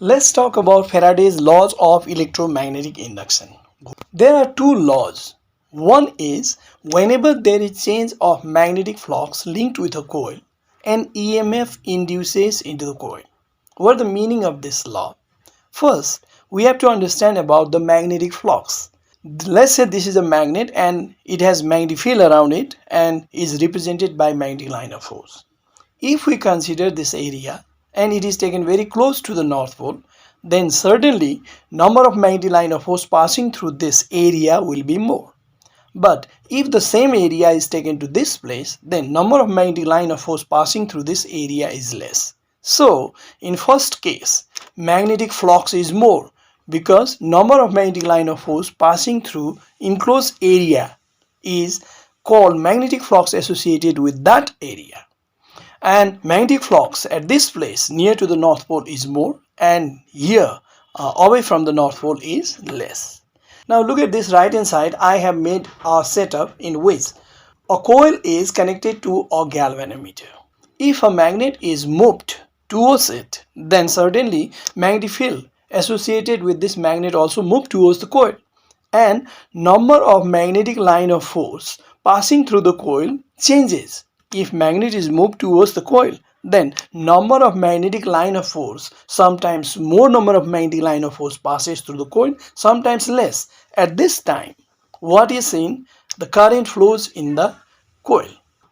Let's talk about Faraday's laws of electromagnetic induction. There are two laws. One is whenever there is change of magnetic flux linked with a coil, an EMF induces into the coil. What is the meaning of this law? First, we have to understand about the magnetic flux. Let's say this is a magnet and it has magnetic field around it and is represented by magnetic line of force. If we consider this area and it is taken very close to the North Pole, then certainly number of magnetic line of force passing through this area will be more. But if the same area is taken to this place, then number of magnetic line of force passing through this area is less. So in first case, magnetic flux is more because number of magnetic line of force passing through enclosed area is called magnetic flux associated with that area. And magnetic flux at this place near to the North Pole is more, and here away from the North Pole is less. Now look at this right hand side. I have made a setup in which a coil is connected to a galvanometer. If a magnet is moved towards it, then certainly magnetic field associated with this magnet also move towards the coil, and number of magnetic line of force passing through the coil changes. If magnet is moved towards the coil, then number of magnetic line of force, sometimes more number of magnetic line of force passes through the coil, sometimes less. At this time, what is seen? The current flows in the coil.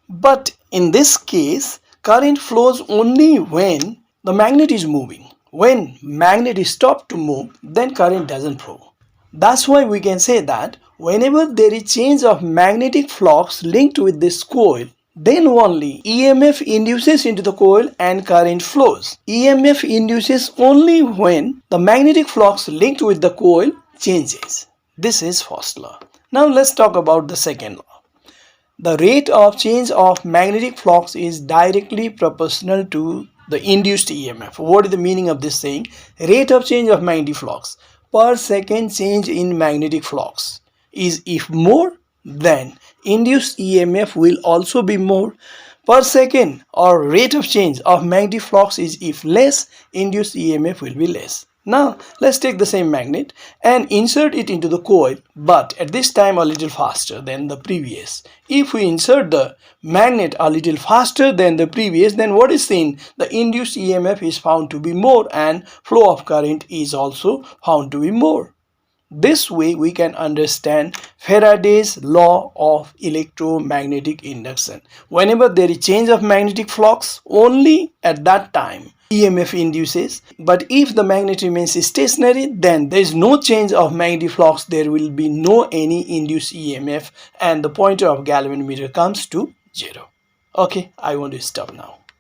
But in this case, current flows only when the magnet is moving. When magnet is stopped to move, then current doesn't flow. That's why we can say that whenever there is change of magnetic flux linked with this coil, then only EMF induces into the coil and current flows. EMF induces only when the magnetic flux linked with the coil changes. This is first law. Now let's talk about the second law. The rate of change of magnetic flux is directly proportional to the induced EMF. What is the meaning of this saying? Rate of change of magnetic flux per second change in magnetic flux is if more, then induced EMF will also be more per second, or rate of change of magnetic flux is if less, induced EMF will be less. Now let's take the same magnet and insert it into the coil, but at this time a little faster than the previous. If we insert the magnet a little faster than the previous, then what is seen? The induced EMF is found to be more and flow of current is also found to be more. This way we can understand Faraday's law of electromagnetic induction. Whenever there is change of magnetic flux, only at that time EMF induces. But if the magnet remains stationary, then there is no change of magnetic flux. There will be no any induced EMF and the pointer of galvanometer comes to 0. Okay, I want to stop now.